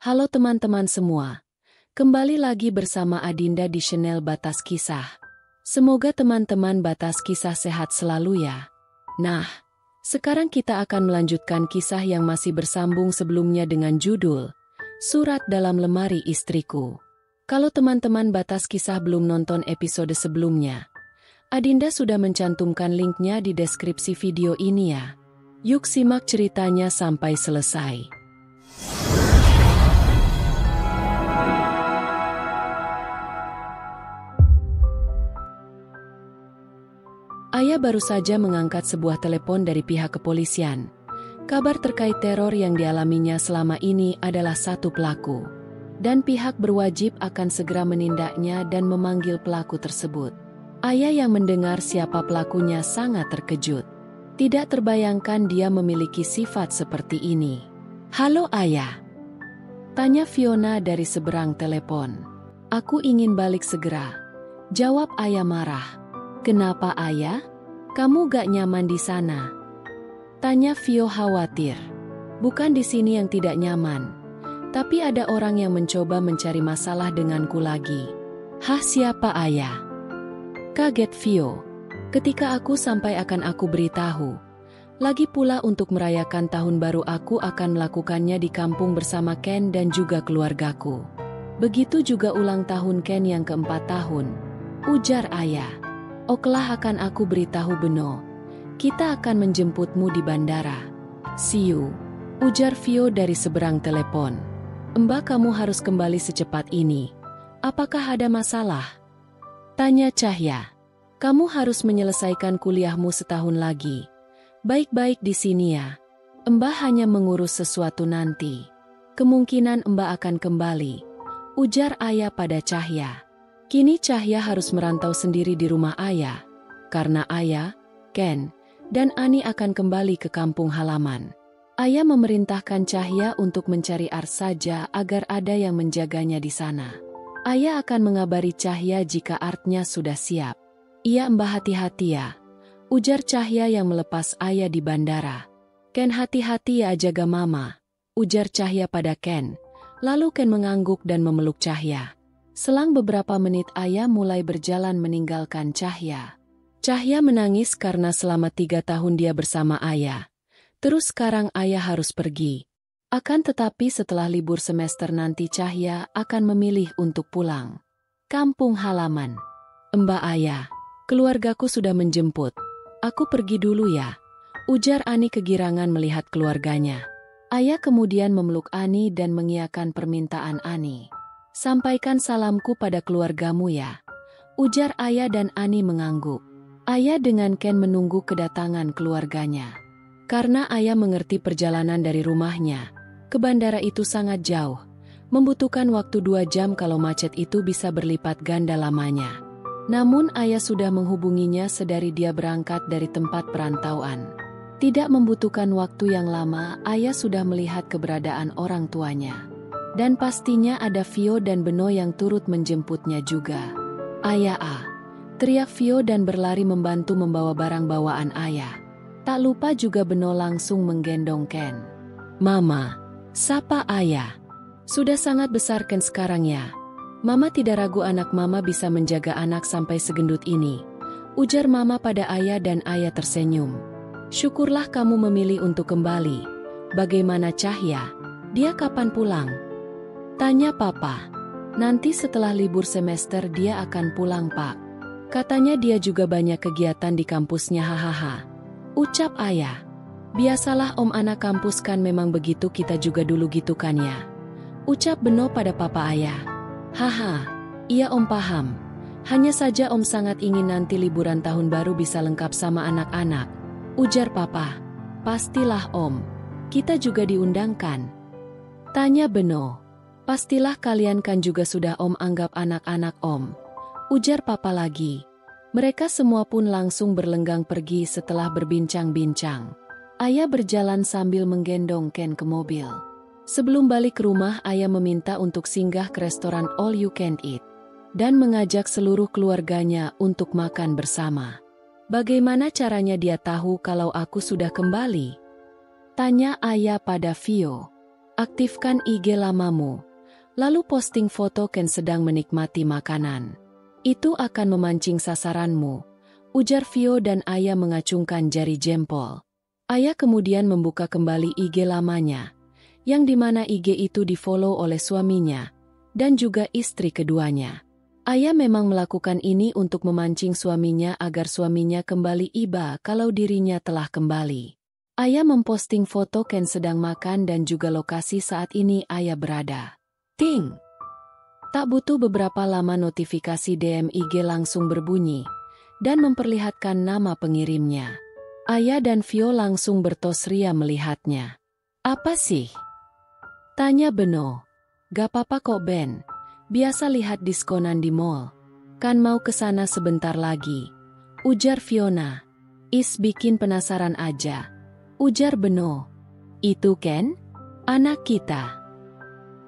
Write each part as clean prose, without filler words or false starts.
Halo teman-teman semua, kembali lagi bersama Adinda di channel Batas Kisah. Semoga teman-teman Batas Kisah sehat selalu ya. Nah, sekarang kita akan melanjutkan kisah yang masih bersambung sebelumnya dengan judul Surat Dalam Lemari Istriku. Kalau teman-teman Batas Kisah belum nonton episode sebelumnya, Adinda sudah mencantumkan linknya di deskripsi video ini ya. Yuk simak ceritanya sampai selesai. Ayah baru saja mengangkat sebuah telepon dari pihak kepolisian. Kabar terkait teror yang dialaminya selama ini adalah satu pelaku. Dan pihak berwajib akan segera menindaknya dan memanggil pelaku tersebut. Ayah yang mendengar siapa pelakunya sangat terkejut. Tidak terbayangkan dia memiliki sifat seperti ini. "Halo ayah," tanya Fiona dari seberang telepon. "Aku ingin balik segera," jawab ayah marah. "Kenapa ayah? Kamu gak nyaman di sana?" tanya Fio khawatir. "Bukan di sini yang tidak nyaman, tapi ada orang yang mencoba mencari masalah denganku lagi." "Hah, siapa ayah?" kaget Fio. "Ketika aku sampai akan aku beritahu. Lagi pula untuk merayakan tahun baru aku akan melakukannya di kampung bersama Ken dan juga keluargaku. Begitu juga ulang tahun Ken yang ke-4 tahun, ujar ayah. "Okelah, akan aku beritahu Beno. Kita akan menjemputmu di bandara." "See you," ujar Fio dari seberang telepon. "Mbak, kamu harus kembali secepat ini. Apakah ada masalah?" tanya Cahya. "Kamu harus menyelesaikan kuliahmu setahun lagi. Baik-baik di sini ya. Mbak hanya mengurus sesuatu nanti. Kemungkinan Mbak akan kembali," ujar ayah pada Cahya. Kini Cahya harus merantau sendiri di rumah ayah, karena ayah, Ken, dan Ani akan kembali ke kampung halaman. Ayah memerintahkan Cahya untuk mencari Ars saja agar ada yang menjaganya di sana. Ayah akan mengabari Cahya jika Artnya sudah siap. "Iya Mbah, hati-hati ya," ujar Cahya yang melepas ayah di bandara. "Ken, hati-hati ya, jaga mama," ujar Cahya pada Ken. Lalu Ken mengangguk dan memeluk Cahya. Selang beberapa menit ayah mulai berjalan meninggalkan Cahya. Cahya menangis karena selama 3 tahun dia bersama ayah. Terus sekarang ayah harus pergi. Akan tetapi setelah libur semester nanti Cahya akan memilih untuk pulang. Kampung halaman. "Mbak ayah, keluargaku sudah menjemput. Aku pergi dulu ya," ujar Ani kegirangan melihat keluarganya. Ayah kemudian memeluk Ani dan mengiyakan permintaan Ani. "Sampaikan salamku pada keluargamu ya," ujar ayah dan Ani mengangguk. Ayah dengan Ken menunggu kedatangan keluarganya. Karena ayah mengerti perjalanan dari rumahnya ke bandara itu sangat jauh, membutuhkan waktu 2 jam kalau macet itu bisa berlipat ganda lamanya. Namun ayah sudah menghubunginya sedari dia berangkat dari tempat perantauan. Tidak membutuhkan waktu yang lama, ayah sudah melihat keberadaan orang tuanya. Dan pastinya ada Fio dan Beno yang turut menjemputnya juga. "Ayah teriak Fio dan berlari membantu membawa barang bawaan ayah. Tak lupa juga Beno langsung menggendong Ken. "Mama," sapa ayah. "Sudah sangat besar Ken sekarang ya. Mama tidak ragu anak mama bisa menjaga anak sampai segendut ini," ujar mama pada ayah dan ayah tersenyum. "Syukurlah kamu memilih untuk kembali. Bagaimana Cahya? Dia kapan pulang?" tanya papa. "Nanti setelah libur semester dia akan pulang pak. Katanya dia juga banyak kegiatan di kampusnya, hahaha," ucap ayah. "Biasalah om, anak kampus kan memang begitu, kita juga dulu gitu kan ya," ucap Beno pada papa ayah. "Haha, iya om paham. Hanya saja om sangat ingin nanti liburan tahun baru bisa lengkap sama anak-anak," ujar papa. "Pastilah om, kita juga diundang kan?" tanya Beno. "Pastilah, kalian kan juga sudah om anggap anak-anak om," ujar papa lagi. Mereka semua pun langsung berlenggang pergi setelah berbincang-bincang. Ayah berjalan sambil menggendong Ken ke mobil. Sebelum balik ke rumah, ayah meminta untuk singgah ke restoran all you can eat dan mengajak seluruh keluarganya untuk makan bersama. "Bagaimana caranya dia tahu kalau aku sudah kembali?" tanya ayah pada Fio. Aktifkan IG lamamu. Lalu posting foto Ken sedang menikmati makanan. Itu akan memancing sasaranmu, ujar Vio dan Ayah mengacungkan jari jempol. Ayah kemudian membuka kembali IG lamanya, yang dimana IG itu di-follow oleh suaminya, dan juga istri keduanya. Ayah memang melakukan ini untuk memancing suaminya agar suaminya kembali iba kalau dirinya telah kembali. Ayah memposting foto Ken sedang makan dan juga lokasi saat ini Ayah berada. Ting! Tak butuh beberapa lama notifikasi DM IG langsung berbunyi, dan memperlihatkan nama pengirimnya. Ayah dan Vio langsung bertos ria melihatnya. Apa sih? Tanya Beno. Gak apa-apa kok Ben, biasa lihat diskonan di mall. Kan mau kesana sebentar lagi, ujar Fiona. Bikin penasaran aja, ujar Beno. Itu Ken? Anak kita.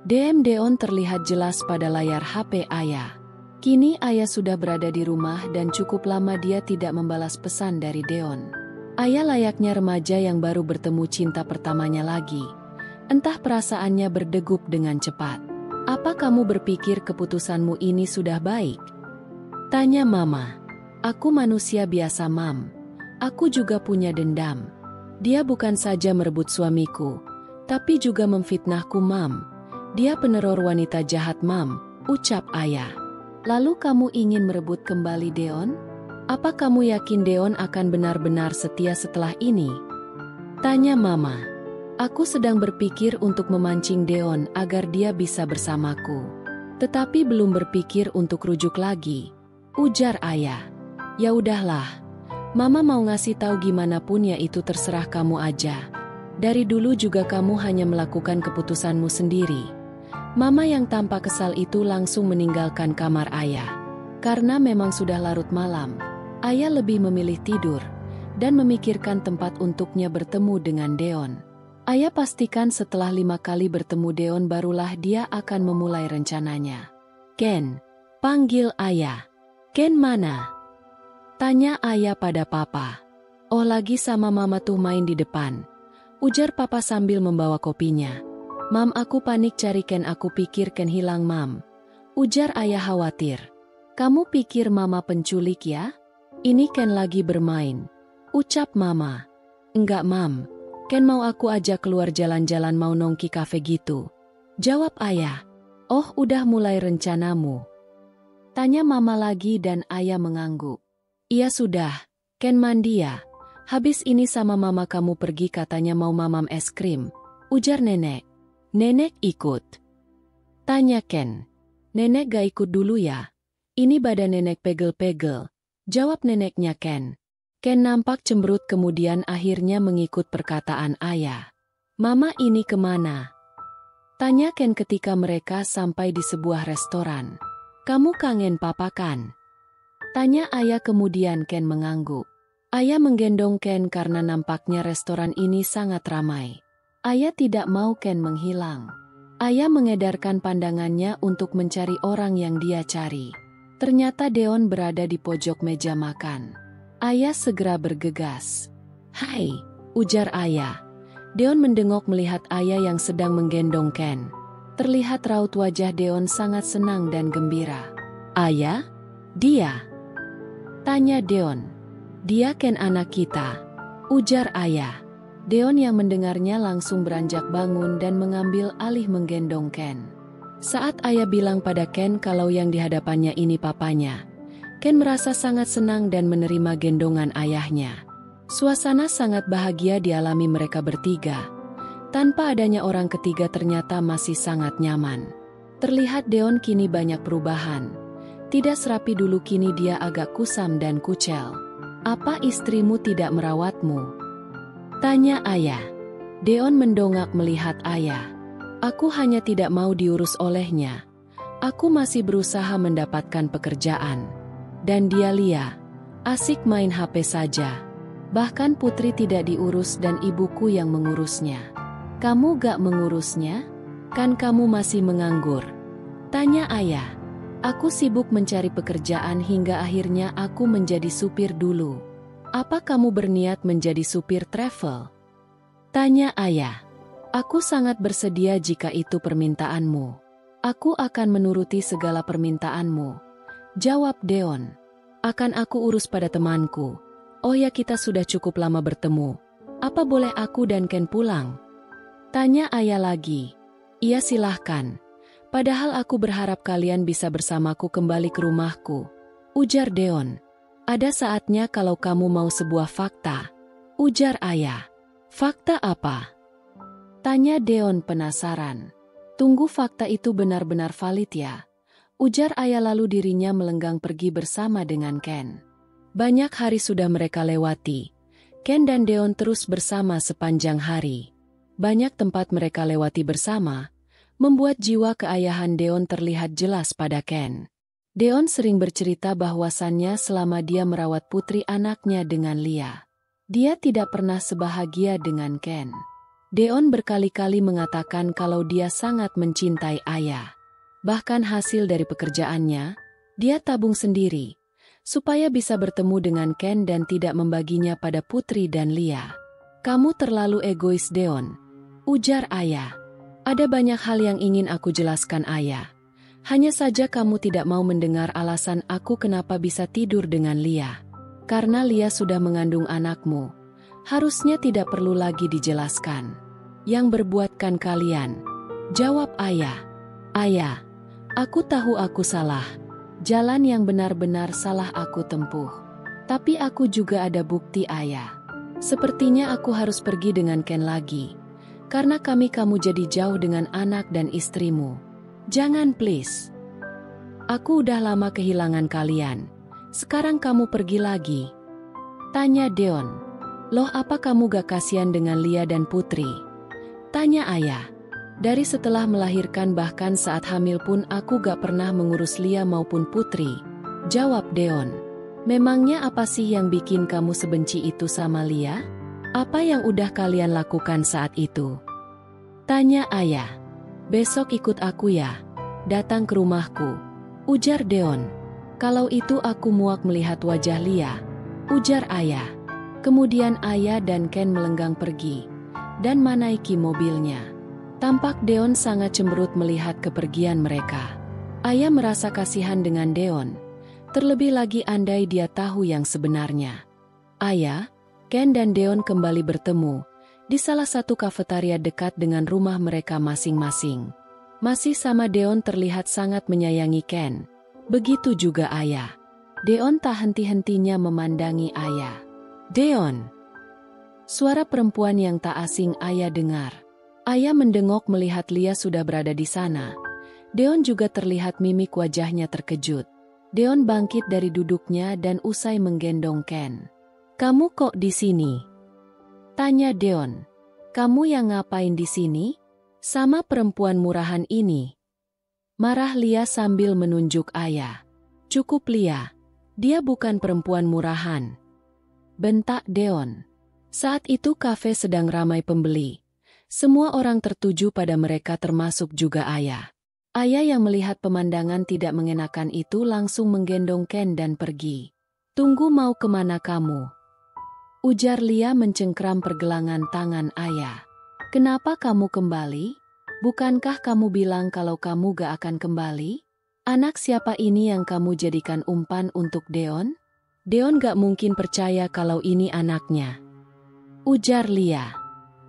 DM Deon terlihat jelas pada layar HP Ayah. Kini Ayah sudah berada di rumah dan cukup lama dia tidak membalas pesan dari Deon. Ayah layaknya remaja yang baru bertemu cinta pertamanya lagi. Entah perasaannya berdegup dengan cepat. Apa kamu berpikir keputusanmu ini sudah baik? Tanya Mama. Aku manusia biasa Mam. Aku juga punya dendam. Dia bukan saja merebut suamiku, tapi juga memfitnahku Mam. Dia peneror wanita jahat Mam, ucap Ayah. Lalu kamu ingin merebut kembali Deon? Apa kamu yakin Deon akan benar-benar setia setelah ini? Tanya Mama. Aku sedang berpikir untuk memancing Deon agar dia bisa bersamaku. Tetapi belum berpikir untuk rujuk lagi, ujar Ayah. Ya udahlah. Mama mau ngasih tahu gimana pun ya itu terserah kamu aja. Dari dulu juga kamu hanya melakukan keputusanmu sendiri. Mama yang tampak kesal itu langsung meninggalkan kamar Ayah. Karena memang sudah larut malam, Ayah lebih memilih tidur dan memikirkan tempat untuknya bertemu dengan Deon. Ayah pastikan setelah 5 kali bertemu Deon barulah dia akan memulai rencananya. Ken, panggil Ayah. Ken mana? Tanya Ayah pada Papa. Oh lagi sama Mama tuh main di depan, ujar Papa sambil membawa kopinya. Mam aku panik cari Ken, aku pikir Ken hilang Mam, ujar Ayah khawatir. Kamu pikir Mama penculik ya? Ini Ken lagi bermain, ucap Mama. Enggak Mam, Ken mau aku ajak keluar jalan-jalan mau nongki kafe gitu, jawab Ayah. Oh udah mulai rencanamu? Tanya Mama lagi dan Ayah mengangguk. Iya sudah, Ken mandi ya. Habis ini sama Mama kamu pergi katanya mau mamam es krim, ujar Nenek. Nenek ikut? Tanya Ken. Nenek gak ikut dulu ya? Ini badan Nenek pegel-pegel, jawab neneknya Ken. Ken nampak cemberut kemudian akhirnya mengikut perkataan Ayah. Mama ini kemana? Tanya Ken ketika mereka sampai di sebuah restoran. Kamu kangen Papa kan? Tanya Ayah kemudian Ken mengangguk. Ayah menggendong Ken karena nampaknya restoran ini sangat ramai. Ayah tidak mau Ken menghilang. Ayah mengedarkan pandangannya untuk mencari orang yang dia cari. Ternyata Deon berada di pojok meja makan. Ayah segera bergegas. Hai, ujar Ayah. Deon mendengok melihat Ayah yang sedang menggendong Ken. Terlihat raut wajah Deon sangat senang dan gembira. Ayah? Dia? Tanya Deon. Dia Ken anak kita, ujar Ayah. Deon yang mendengarnya langsung beranjak bangun dan mengambil alih menggendong Ken. Saat Ayah bilang pada Ken kalau yang di hadapannya ini papanya, Ken merasa sangat senang dan menerima gendongan ayahnya. Suasana sangat bahagia dialami mereka bertiga. Tanpa adanya orang ketiga ternyata masih sangat nyaman. Terlihat Deon kini banyak perubahan. Tidak serapi dulu kini dia agak kusam dan kucel. Apa istrimu tidak merawatmu? Tanya Ayah. Deon mendongak melihat Ayah. Aku hanya tidak mau diurus olehnya. Aku masih berusaha mendapatkan pekerjaan. Dan dia Lia, asik main HP saja. Bahkan Putri tidak diurus dan ibuku yang mengurusnya. Kamu gak mengurusnya? Kan kamu masih menganggur? Tanya Ayah. Aku sibuk mencari pekerjaan hingga akhirnya aku menjadi supir dulu. Apa kamu berniat menjadi supir travel? Tanya Ayah. Aku sangat bersedia jika itu permintaanmu. Aku akan menuruti segala permintaanmu. Jawab Deon. Akan aku urus pada temanku. Oh ya, kita sudah cukup lama bertemu. Apa boleh aku dan Ken pulang? Tanya ayah lagi. Iya, silahkan. Padahal aku berharap kalian bisa bersamaku kembali ke rumahku. Ujar Deon. Ada saatnya kalau kamu mau sebuah fakta. Ujar ayah. Fakta apa? Tanya Deon penasaran. Tunggu, fakta itu benar-benar valid ya? Ujar ayah lalu dirinya melenggang pergi bersama dengan Ken. Banyak hari sudah mereka lewati. Ken dan Deon terus bersama sepanjang hari. Banyak tempat mereka lewati bersama, membuat jiwa keayahan Deon terlihat jelas pada Ken. Deon sering bercerita bahwasannya selama dia merawat putri anaknya dengan Lia, dia tidak pernah sebahagia dengan Ken. Deon berkali-kali mengatakan kalau dia sangat mencintai ayah. Bahkan hasil dari pekerjaannya, dia tabung sendiri, supaya bisa bertemu dengan Ken dan tidak membaginya pada putri dan Lia. Kamu terlalu egois, Deon. Ujar ayah. Ada banyak hal yang ingin aku jelaskan, ayah. Hanya saja kamu tidak mau mendengar alasan aku kenapa bisa tidur dengan Lia. Karena Lia sudah mengandung anakmu. Harusnya tidak perlu lagi dijelaskan. Yang berbuatkan kalian. Jawab ayah. Ayah, aku tahu aku salah. Jalan yang benar-benar salah aku tempuh. Tapi aku juga ada bukti, ayah. Sepertinya aku harus pergi dengan Ken lagi. Karena kamu jadi jauh dengan anak dan istrimu. Jangan, please. Aku udah lama kehilangan kalian. Sekarang kamu pergi lagi. Tanya Deon. Loh, apa kamu gak kasihan dengan Lia dan putri? Tanya ayah. Dari setelah melahirkan bahkan saat hamil pun aku gak pernah mengurus Lia maupun putri. Jawab Deon. Memangnya apa sih yang bikin kamu sebenci itu sama Lia? Apa yang udah kalian lakukan saat itu? Tanya ayah. Besok ikut aku ya. Datang ke rumahku. Ujar Deon. Kalau itu aku muak melihat wajah Lia. Ujar ayah. Kemudian ayah dan Ken melenggang pergi dan menaiki mobilnya. Tampak Deon sangat cemberut melihat kepergian mereka. Ayah merasa kasihan dengan Deon. Terlebih lagi andai dia tahu yang sebenarnya. Ayah, Ken dan Deon kembali bertemu di salah satu kafetaria dekat dengan rumah mereka masing-masing. Masih sama Deon terlihat sangat menyayangi Ken. Begitu juga ayah. Deon tak henti-hentinya memandangi ayah. Deon. Suara perempuan yang tak asing ayah dengar. Ayah mendengok melihat Lia sudah berada di sana. Deon juga terlihat mimik wajahnya terkejut. Deon bangkit dari duduknya dan usai menggendong Ken. Kamu kok di sini? Tanya Deon. Kamu yang ngapain di sini? Sama perempuan murahan ini? Marah Lia sambil menunjuk ayah. Cukup Lia. Dia bukan perempuan murahan. Bentak Deon. Saat itu kafe sedang ramai pembeli. Semua orang tertuju pada mereka termasuk juga ayah. Ayah yang melihat pemandangan tidak mengenakan itu langsung menggendong Ken dan pergi. Tunggu, mau kemana kamu? Ujar Lia mencengkram pergelangan tangan ayah. Kenapa kamu kembali? Bukankah kamu bilang kalau kamu gak akan kembali? Anak siapa ini yang kamu jadikan umpan untuk Deon? Deon gak mungkin percaya kalau ini anaknya. Ujar Lia.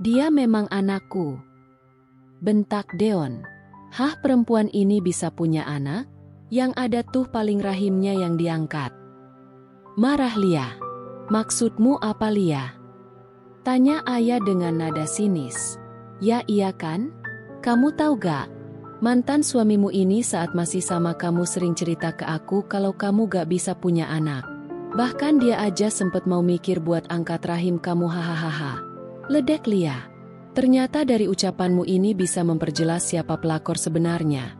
Dia memang anakku. Bentak Deon. Hah, perempuan ini bisa punya anak? Yang ada tuh paling rahimnya yang diangkat. Marah Lia. Maksudmu apa, Lia? Tanya ayah dengan nada sinis. Ya iya kan? Kamu tahu gak? Mantan suamimu ini saat masih sama kamu sering cerita ke aku kalau kamu gak bisa punya anak. Bahkan dia aja sempet mau mikir buat angkat rahim kamu, hahaha. Ledek Lia. Ternyata dari ucapanmu ini bisa memperjelas siapa pelakor sebenarnya.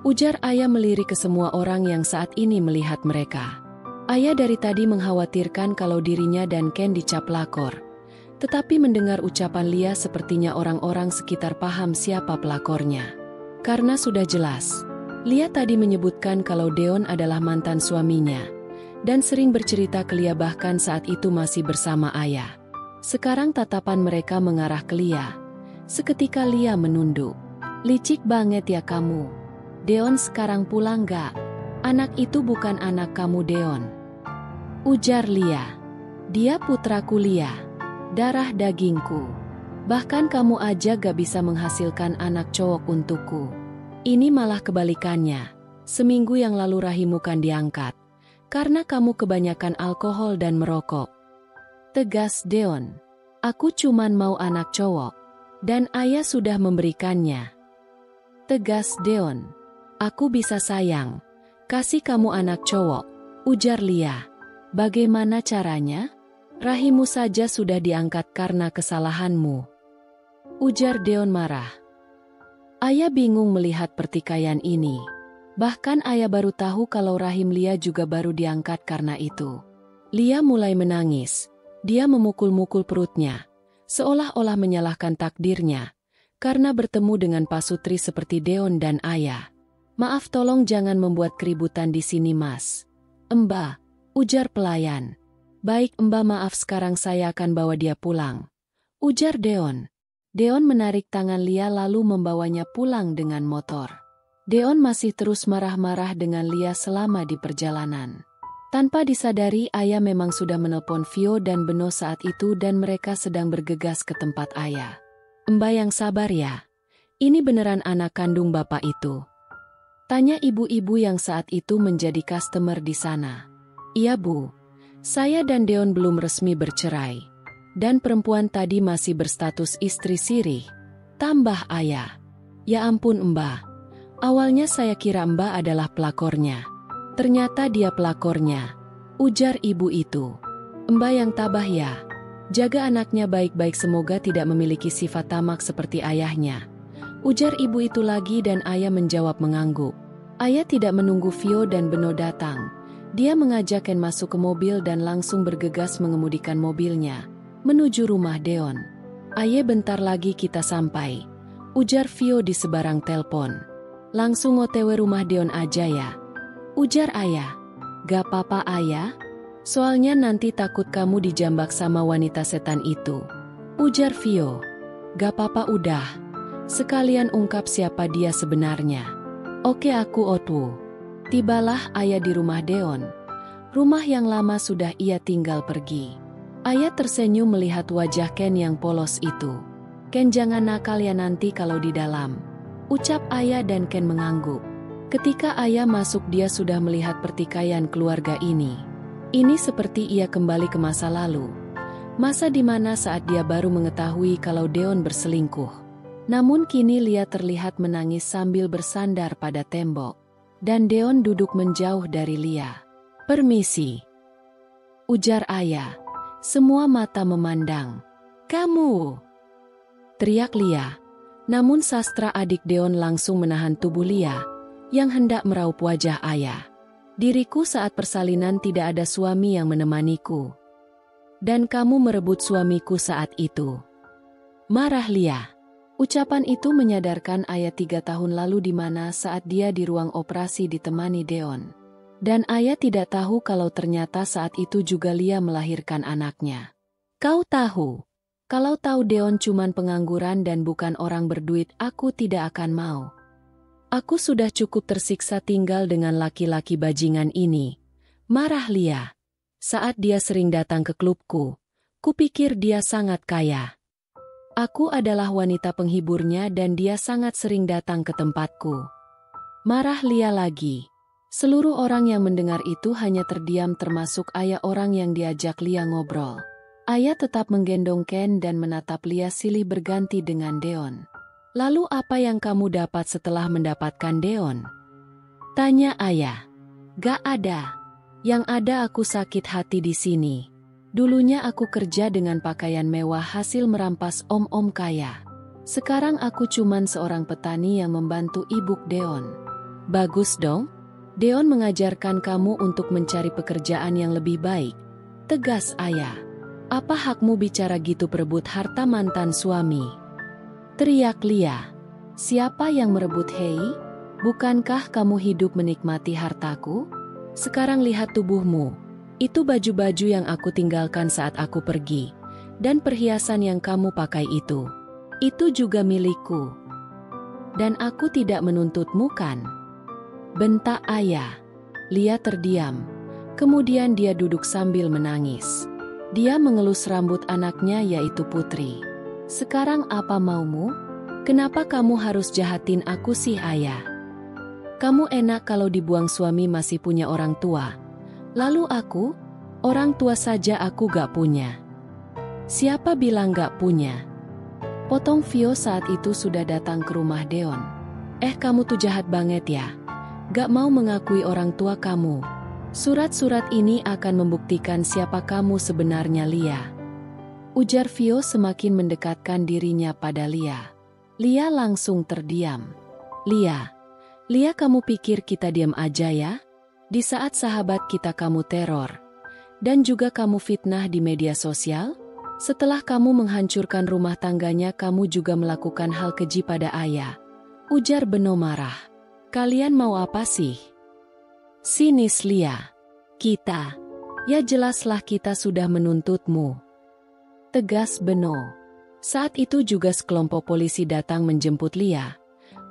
Ujar ayah melirik ke semua orang yang saat ini melihat mereka. Ayah dari tadi mengkhawatirkan kalau dirinya dan Ken dicap pelakor. Tetapi mendengar ucapan Lia sepertinya orang-orang sekitar paham siapa pelakornya. Karena sudah jelas. Lia tadi menyebutkan kalau Deon adalah mantan suaminya. Dan sering bercerita ke Lia bahkan saat itu masih bersama ayah. Sekarang tatapan mereka mengarah ke Lia. Seketika Lia menunduk. Licik banget ya kamu. Deon sekarang pulang gak? Anak itu bukan anak kamu Deon. Ujar Lia. Dia putraku Lia. Darah dagingku. Bahkan kamu aja gak bisa menghasilkan anak cowok untukku. Ini malah kebalikannya. Seminggu yang lalu rahimmu kan diangkat. Karena kamu kebanyakan alkohol dan merokok. Tegas Deon. Aku cuman mau anak cowok. Dan ayah sudah memberikannya. Tegas Deon. Aku bisa sayang. Kasih kamu anak cowok. Ujar Lia. Bagaimana caranya? Rahimmu saja sudah diangkat karena kesalahanmu. Ujar Deon marah. Ayah bingung melihat pertikaian ini. Bahkan ayah baru tahu kalau rahim Lia juga baru diangkat karena itu. Lia mulai menangis. Dia memukul-mukul perutnya. Seolah-olah menyalahkan takdirnya. Karena bertemu dengan pasutri seperti Deon dan ayah. Maaf tolong jangan membuat keributan di sini mas. Mbak, ujar pelayan. Baik Mbak maaf sekarang saya akan bawa dia pulang. Ujar Deon. Deon menarik tangan Lia lalu membawanya pulang dengan motor. Deon masih terus marah-marah dengan Lia selama di perjalanan. Tanpa disadari ayah memang sudah menelpon Vio dan Beno saat itu dan mereka sedang bergegas ke tempat ayah. Mbak yang sabar ya. Ini beneran anak kandung bapak itu? Tanya ibu-ibu yang saat itu menjadi customer di sana. Iya bu. Saya dan Deon belum resmi bercerai. Dan perempuan tadi masih berstatus istri sirih. Tambah ayah. Ya ampun mbak. Awalnya saya kira Mbak adalah pelakornya. Ternyata dia pelakornya. Ujar ibu itu. Mbak yang tabah ya. Jaga anaknya baik-baik semoga tidak memiliki sifat tamak seperti ayahnya. Ujar ibu itu lagi dan ayah menjawab mengangguk. Ayah tidak menunggu Vio dan Beno datang. Dia mengajak Ken masuk ke mobil dan langsung bergegas mengemudikan mobilnya. Menuju rumah Deon. Ayah bentar lagi kita sampai. Ujar Vio di sebarang telpon. Langsung OTW rumah Deon aja ya. Ujar ayah. Gak apa-apa ayah. Soalnya nanti takut kamu dijambak sama wanita setan itu. Ujar Vio. Gak apa-apa udah. Sekalian ungkap siapa dia sebenarnya. Oke aku OTW. Tibalah ayah di rumah Deon. Rumah yang lama sudah ia tinggal pergi. Ayah tersenyum melihat wajah Ken yang polos itu. Ken jangan nakal ya nanti kalau di dalam. Ucap ayah dan Ken mengangguk. Ketika ayah masuk dia sudah melihat pertikaian keluarga ini. Ini seperti ia kembali ke masa lalu. Masa di mana saat dia baru mengetahui kalau Deon berselingkuh. Namun kini Lia terlihat menangis sambil bersandar pada tembok. Dan Deon duduk menjauh dari Lia. Permisi. Ujar ayah. Semua mata memandang. Kamu. Teriak Lia. Namun sastra adik Deon langsung menahan tubuh Lia, yang hendak meraup wajah ayah. Diriku saat persalinan tidak ada suami yang menemaniku. Dan kamu merebut suamiku saat itu. Marah Lia. Ucapan itu menyadarkan ayah 3 tahun lalu di mana saat dia di ruang operasi ditemani Deon. Dan ayah tidak tahu kalau ternyata saat itu juga Lia melahirkan anaknya. Kau tahu? Kalau tahu Deon cuman pengangguran dan bukan orang berduit, aku tidak akan mau. Aku sudah cukup tersiksa tinggal dengan laki-laki bajingan ini. Marah Lia. Saat dia sering datang ke klubku, kupikir dia sangat kaya. Aku adalah wanita penghiburnya dan dia sangat sering datang ke tempatku. Marah Lia lagi. Seluruh orang yang mendengar itu hanya terdiam termasuk ayah orang yang diajak Lia ngobrol. Ayah tetap menggendong Ken dan menatap Lia silih berganti dengan Deon. Lalu apa yang kamu dapat setelah mendapatkan Deon? Tanya ayah. Gak ada. Yang ada aku sakit hati di sini. Dulunya aku kerja dengan pakaian mewah hasil merampas om-om kaya. Sekarang aku cuman seorang petani yang membantu ibu Deon. Bagus dong. Deon mengajarkan kamu untuk mencari pekerjaan yang lebih baik. Tegas ayah. Apa hakmu bicara gitu perebut harta mantan suami? Teriak Lia. Siapa yang merebut hei? Bukankah kamu hidup menikmati hartaku? Sekarang lihat tubuhmu. Itu baju-baju yang aku tinggalkan saat aku pergi. Dan perhiasan yang kamu pakai itu. Itu juga milikku. Dan aku tidak menuntutmu kan? Bentak ayah. Lia terdiam. Kemudian dia duduk sambil menangis. Dia mengelus rambut anaknya yaitu Putri. Sekarang apa maumu? Kenapa kamu harus jahatin aku sih ayah? Kamu enak kalau dibuang suami masih punya orang tua. Lalu aku? Orang tua saja aku gak punya. Siapa bilang gak punya? Potong Vio saat itu sudah datang ke rumah Deon. Kamu tuh jahat banget ya. Gak mau mengakui orang tua kamu. Surat-surat ini akan membuktikan siapa kamu sebenarnya Lia. Ujar Vio semakin mendekatkan dirinya pada Lia. Lia langsung terdiam. Lia kamu pikir kita diam aja ya? Di saat sahabat kita kamu teror. Dan juga kamu fitnah di media sosial? Setelah kamu menghancurkan rumah tangganya kamu juga melakukan hal keji pada ayah. Ujar Beno marah. Kalian mau apa sih? Sinis Lia. Kita. Ya jelaslah kita sudah menuntutmu. Tegas Beno. Saat itu juga sekelompok polisi datang menjemput Lia.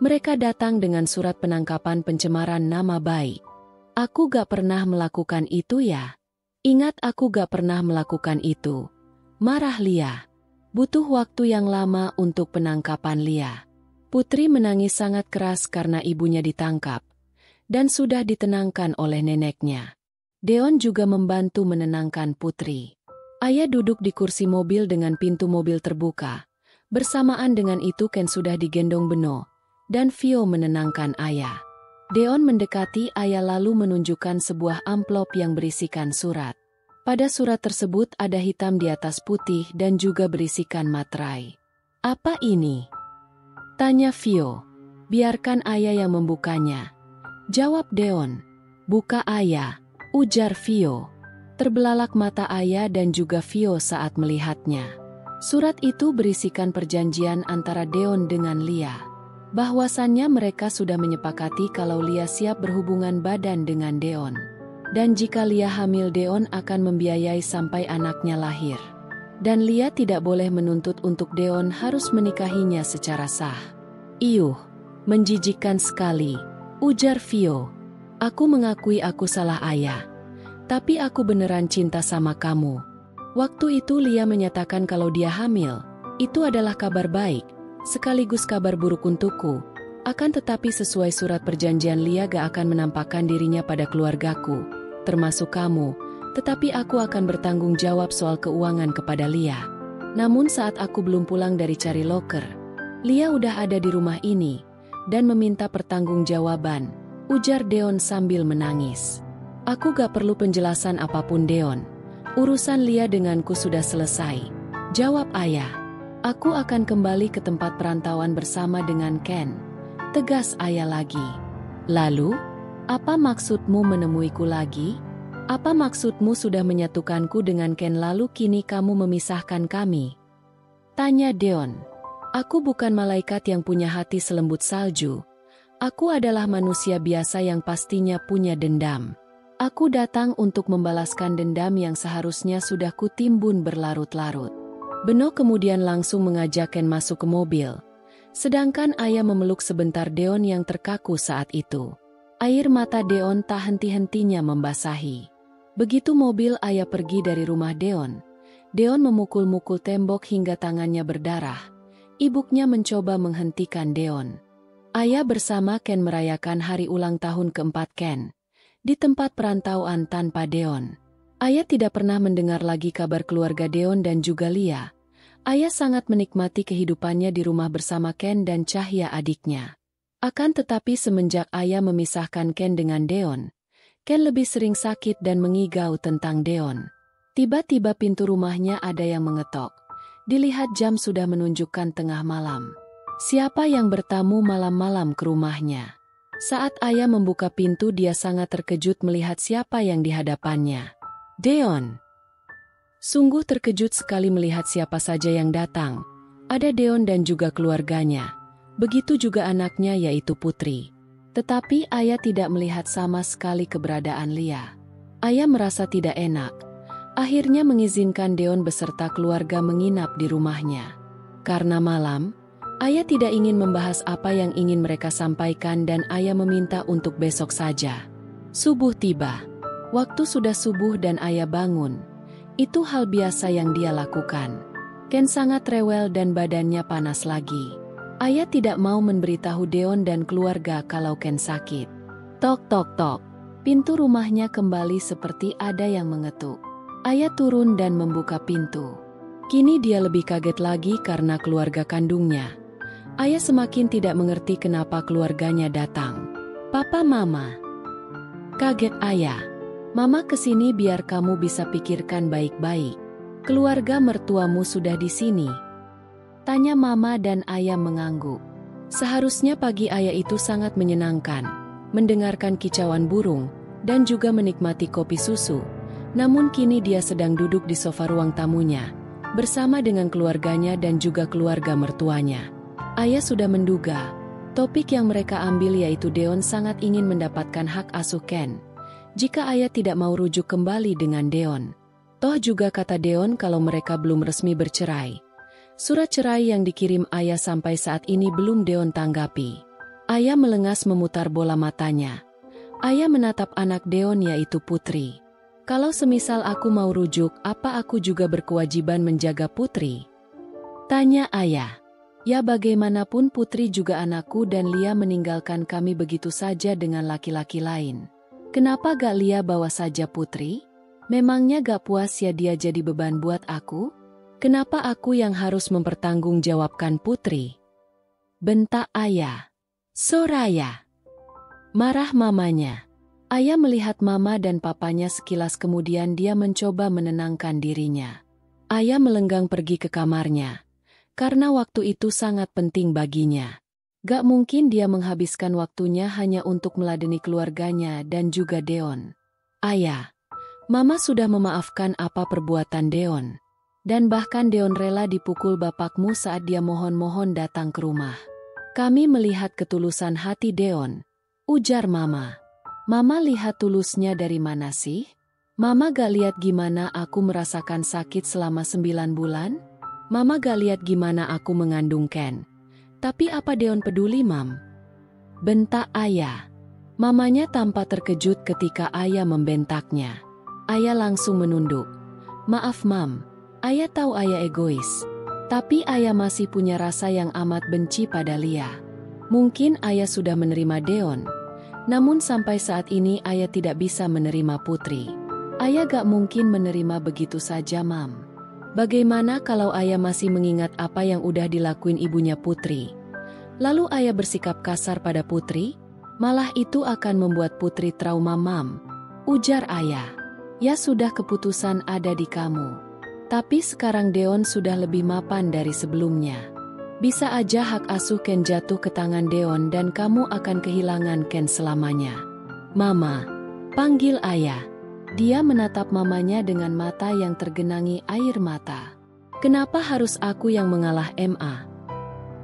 Mereka datang dengan surat penangkapan pencemaran nama baik. Aku gak pernah melakukan itu ya. Ingat aku gak pernah melakukan itu. Marah Lia. Butuh waktu yang lama untuk penangkapan Lia. Putri menangis sangat keras karena ibunya ditangkap. Dan sudah ditenangkan oleh neneknya. Deon juga membantu menenangkan Putri. Ayah duduk di kursi mobil dengan pintu mobil terbuka. Bersamaan dengan itu Ken sudah digendong Beno. Dan Vio menenangkan ayah. Deon mendekati ayah lalu menunjukkan sebuah amplop yang berisikan surat. Pada surat tersebut ada hitam di atas putih dan juga berisikan materai. Apa ini? Tanya Vio. Biarkan ayah yang membukanya. Jawab Deon. Buka ayah. Ujar Vio. Terbelalak mata ayah dan juga Vio saat melihatnya. Surat itu berisikan perjanjian antara Deon dengan Lia. Bahwasannya mereka sudah menyepakati kalau Lia siap berhubungan badan dengan Deon. Dan jika Lia hamil Deon akan membiayai sampai anaknya lahir. Dan Lia tidak boleh menuntut untuk Deon harus menikahinya secara sah. Iuh, menjijikkan sekali, ujar Vio. Aku mengakui aku salah ayah. Tapi aku beneran cinta sama kamu. Waktu itu Lia menyatakan kalau dia hamil. Itu adalah kabar baik, sekaligus kabar buruk untukku. Akan tetapi sesuai surat perjanjian Lia gak akan menampakkan dirinya pada keluargaku. Termasuk kamu, tetapi aku akan bertanggung jawab soal keuangan kepada Lia. Namun saat aku belum pulang dari cari loker, Lia udah ada di rumah ini, dan meminta pertanggungjawaban, ujar Deon sambil menangis. Aku gak perlu penjelasan apapun Deon. Urusan Lia denganku sudah selesai. Jawab ayah. Aku akan kembali ke tempat perantauan bersama dengan Ken. Tegas ayah lagi. Lalu? Apa maksudmu menemuiku lagi? Apa maksudmu sudah menyatukanku dengan Ken lalu kini kamu memisahkan kami? Tanya Deon. Aku bukan malaikat yang punya hati selembut salju. Aku adalah manusia biasa yang pastinya punya dendam. Aku datang untuk membalaskan dendam yang seharusnya sudah kutimbun berlarut-larut. Beno kemudian langsung mengajak Ken masuk ke mobil. Sedangkan ayah memeluk sebentar Deon yang terkaku saat itu. Air mata Deon tak henti-hentinya membasahi. Begitu mobil ayah pergi dari rumah Deon, Deon memukul-mukul tembok hingga tangannya berdarah. Ibunya mencoba menghentikan Deon. Ayah bersama Ken merayakan hari ulang tahun keempat Ken. Di tempat perantauan tanpa Deon. Ayah tidak pernah mendengar lagi kabar keluarga Deon dan juga Lia. Ayah sangat menikmati kehidupannya di rumah bersama Ken dan Cahya adiknya. Akan tetapi semenjak ayah memisahkan Ken dengan Deon, Ken lebih sering sakit dan mengigau tentang Deon. Tiba-tiba pintu rumahnya ada yang mengetok. Dilihat jam sudah menunjukkan tengah malam. Siapa yang bertamu malam-malam ke rumahnya? Saat ayah membuka pintu dia sangat terkejut melihat siapa yang di hadapannya. Deon. Sungguh terkejut sekali melihat siapa saja yang datang. Ada Deon dan juga keluarganya. Begitu juga anaknya yaitu Putri. Tetapi ayah tidak melihat sama sekali keberadaan Lia. Ayah merasa tidak enak. Akhirnya mengizinkan Deon beserta keluarga menginap di rumahnya. Karena malam, ayah tidak ingin membahas apa yang ingin mereka sampaikan dan ayah meminta untuk besok saja. Subuh tiba. Waktu sudah subuh dan ayah bangun. Itu hal biasa yang dia lakukan. Ken sangat rewel dan badannya panas lagi. Ayah tidak mau memberitahu Deon dan keluarga kalau Ken sakit. Tok tok tok. Pintu rumahnya kembali seperti ada yang mengetuk. Ayah turun dan membuka pintu. Kini dia lebih kaget lagi karena keluarga kandungnya. Ayah semakin tidak mengerti kenapa keluarganya datang. Papa, Mama. Kaget ayah. Mama kesini biar kamu bisa pikirkan baik-baik. Keluarga mertuamu sudah di sini. Tanya Mama dan ayah mengangguk. Seharusnya pagi ayah itu sangat menyenangkan. Mendengarkan kicauan burung dan juga menikmati kopi susu. Namun kini dia sedang duduk di sofa ruang tamunya. Bersama dengan keluarganya dan juga keluarga mertuanya. Ayah sudah menduga, topik yang mereka ambil yaitu Deon sangat ingin mendapatkan hak asuh Ken. Jika ayah tidak mau rujuk kembali dengan Deon. Toh juga kata Deon kalau mereka belum resmi bercerai. Surat cerai yang dikirim ayah sampai saat ini belum Deon tanggapi. Ayah melengas memutar bola matanya. Ayah menatap anak Deon yaitu Putri. Kalau semisal aku mau rujuk, apa aku juga berkewajiban menjaga Putri? Tanya ayah. Ya bagaimanapun Putri juga anakku dan Lia meninggalkan kami begitu saja dengan laki-laki lain. Kenapa gak Lia bawa saja Putri? Memangnya gak puas ya dia jadi beban buat aku? Kenapa aku yang harus mempertanggungjawabkan Putri? Bentak ayah. Soraya. Marah mamanya. Ayah melihat mama dan papanya sekilas kemudian dia mencoba menenangkan dirinya. Ayah melenggang pergi ke kamarnya. Karena waktu itu sangat penting baginya. Gak mungkin dia menghabiskan waktunya hanya untuk meladeni keluarganya dan juga Deon. Ayah, Mama sudah memaafkan apa perbuatan Deon. Dan bahkan Deon rela dipukul bapakmu saat dia mohon-mohon datang ke rumah. Kami melihat ketulusan hati Deon. Ujar Mama. Mama lihat tulusnya dari mana sih? Mama gak lihat gimana aku merasakan sakit selama 9 bulan? Mama gak lihat gimana aku mengandung Ken. Tapi apa Deon peduli, Mam? Bentak ayah. Mamanya tampak terkejut ketika ayah membentaknya. Ayah langsung menunduk. Maaf, Mam. Ayah tahu ayah egois. Tapi ayah masih punya rasa yang amat benci pada Lia. Mungkin ayah sudah menerima Deon. Namun sampai saat ini ayah tidak bisa menerima Putri. Ayah gak mungkin menerima begitu saja, Mam. Bagaimana kalau ayah masih mengingat apa yang udah dilakuin ibunya Putri? Lalu ayah bersikap kasar pada Putri? Malah itu akan membuat Putri trauma, Mam. Ujar ayah. Ya sudah, keputusan ada di kamu. Tapi sekarang Deon sudah lebih mapan dari sebelumnya. Bisa aja hak asuh Ken jatuh ke tangan Deon dan kamu akan kehilangan Ken selamanya. Mama, panggil ayah. Dia menatap mamanya dengan mata yang tergenangi air mata. Kenapa harus aku yang mengalah, Ma?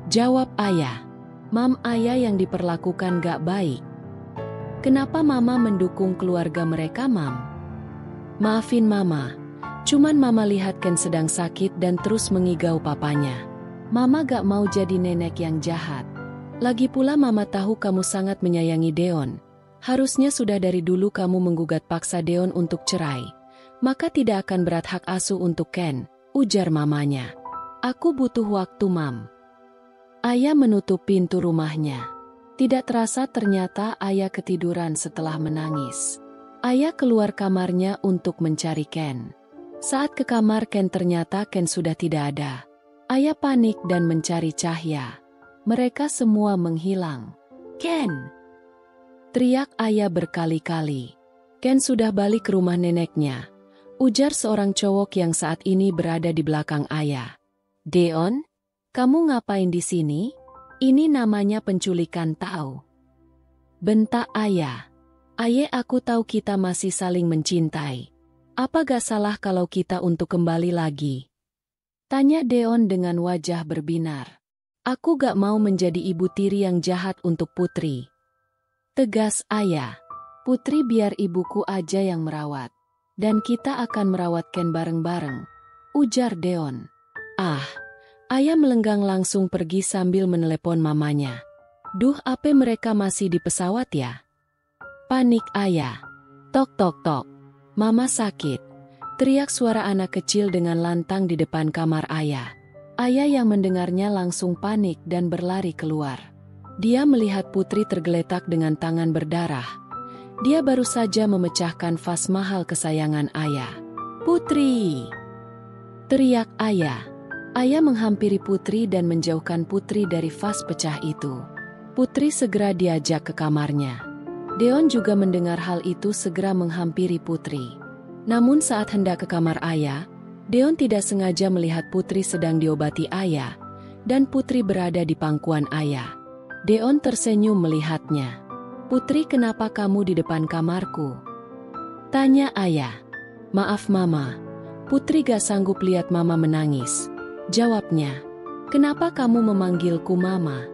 Jawab ayah. Mam, ayah yang diperlakukan gak baik. Kenapa Mama mendukung keluarga mereka, Mam? Maafin Mama. Cuman Mama lihat Ken sedang sakit dan terus mengigau papanya. Mama gak mau jadi nenek yang jahat. Lagi pula Mama tahu kamu sangat menyayangi Deon. Harusnya sudah dari dulu kamu menggugat paksa Deon untuk cerai. Maka tidak akan berat hak asuh untuk Ken, ujar mamanya. Aku butuh waktu, Mam. Ayah menutup pintu rumahnya. Tidak terasa ternyata ayah ketiduran setelah menangis. Ayah keluar kamarnya untuk mencari Ken. Saat ke kamar Ken ternyata Ken sudah tidak ada. Ayah panik dan mencari cahaya. Mereka semua menghilang. Ken! Teriak ayah berkali-kali. Ken sudah balik ke rumah neneknya. Ujar seorang cowok yang saat ini berada di belakang ayah. Deon, kamu ngapain di sini? Ini namanya penculikan, tahu? Bentak ayah. Ayah, aku tahu kita masih saling mencintai. Apa gak salah kalau kita untuk kembali lagi? Tanya Deon dengan wajah berbinar. Aku gak mau menjadi ibu tiri yang jahat untuk Putri. Tegas ayah. Putri biar ibuku aja yang merawat. Dan kita akan merawat Ken bareng-bareng. Ujar Deon. Ah, Ayah melenggang langsung pergi sambil menelepon mamanya. Duh, apa mereka masih di pesawat ya? Panik ayah. Tok tok tok. Mama sakit. Teriak suara anak kecil dengan lantang di depan kamar ayah. Ayah yang mendengarnya langsung panik dan berlari keluar. Dia melihat Putri tergeletak dengan tangan berdarah. Dia baru saja memecahkan vas mahal kesayangan ayah. Putri! Teriak ayah. Ayah menghampiri Putri dan menjauhkan Putri dari vas pecah itu. Putri segera diajak ke kamarnya. Deon juga mendengar hal itu segera menghampiri Putri. Namun saat hendak ke kamar ayah, Deon tidak sengaja melihat Putri sedang diobati ayah, dan Putri berada di pangkuan ayah. Deon tersenyum melihatnya. Putri, kenapa kamu di depan kamarku? Tanya ayah. Maaf mama, Putri gak sanggup lihat mama menangis. Jawabnya. Kenapa kamu memanggilku mama?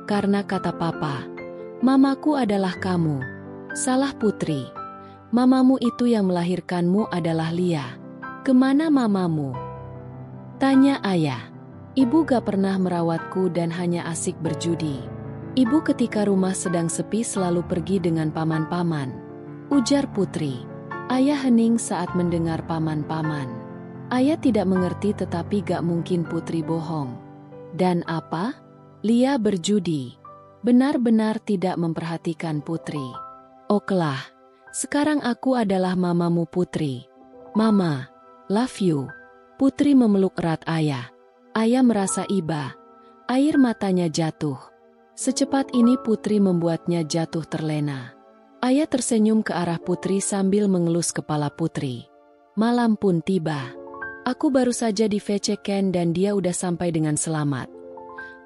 Karena kata papa, mamaku adalah kamu. Salah Putri. Mamamu itu yang melahirkanmu adalah Lia. Kemana mamamu? Tanya ayah. Ibu gak pernah merawatku dan hanya asik berjudi. Ibu ketika rumah sedang sepi selalu pergi dengan paman-paman. Ujar Putri. Ayah hening saat mendengar paman-paman. Ayah tidak mengerti tetapi gak mungkin Putri bohong. Dan apa? Lia berjudi. Benar-benar tidak memperhatikan Putri. Okelah, sekarang aku adalah mamamu Putri. Mama, love you. Putri memeluk erat ayah. Ayah merasa iba. Air matanya jatuh. Secepat ini Putri membuatnya jatuh terlena. Ayah tersenyum ke arah Putri sambil mengelus kepala Putri. Malam pun tiba. Aku baru saja di VC Ken dan dia udah sampai dengan selamat.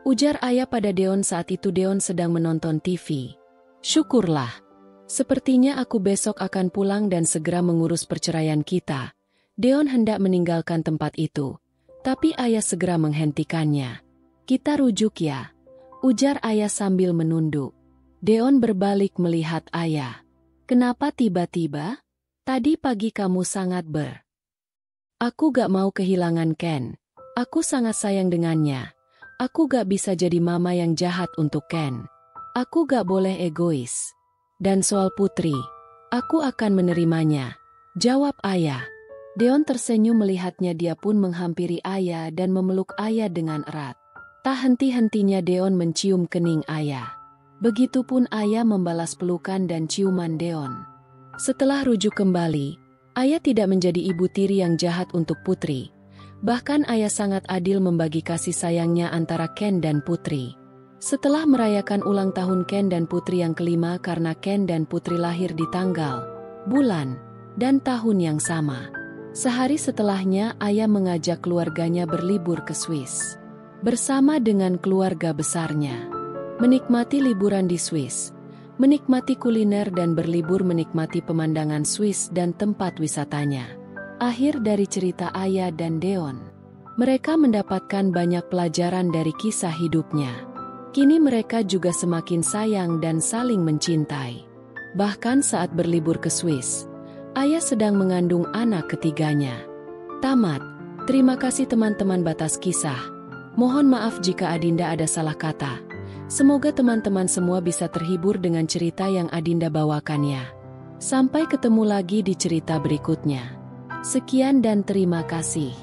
Ujar ayah pada Deon saat itu Deon sedang menonton TV. Syukurlah. Sepertinya aku besok akan pulang dan segera mengurus perceraian kita. Deon hendak meninggalkan tempat itu. Tapi ayah segera menghentikannya. Kita rujuk ya. Ujar ayah sambil menunduk. Deon berbalik melihat ayah. Kenapa tiba-tiba? Tadi pagi kamu sangat Aku gak mau kehilangan Ken. Aku sangat sayang dengannya. Aku gak bisa jadi mama yang jahat untuk Ken. Aku gak boleh egois. Dan soal Putri, aku akan menerimanya. Jawab ayah. Deon tersenyum melihatnya, dia pun menghampiri ayah dan memeluk ayah dengan erat. Tak henti-hentinya Deon mencium kening ayah. Begitupun ayah membalas pelukan dan ciuman Deon. Setelah rujuk kembali, ayah tidak menjadi ibu tiri yang jahat untuk Putri. Bahkan ayah sangat adil membagi kasih sayangnya antara Ken dan Putri. Setelah merayakan ulang tahun Ken dan Putri yang kelima karena Ken dan Putri lahir di tanggal, bulan, dan tahun yang sama. Sehari setelahnya ayah mengajak keluarganya berlibur ke Swiss. Bersama dengan keluarga besarnya. Menikmati liburan di Swiss. Menikmati kuliner dan berlibur menikmati pemandangan Swiss dan tempat wisatanya. Akhir dari cerita ayah dan Deon. Mereka mendapatkan banyak pelajaran dari kisah hidupnya. Kini mereka juga semakin sayang dan saling mencintai. Bahkan saat berlibur ke Swiss, ayah sedang mengandung anak ketiganya. Tamat. Terima kasih teman-teman batas kisah. Mohon maaf jika Adinda ada salah kata. Semoga teman-teman semua bisa terhibur dengan cerita yang Adinda bawakannya. Sampai ketemu lagi di cerita berikutnya. Sekian dan terima kasih.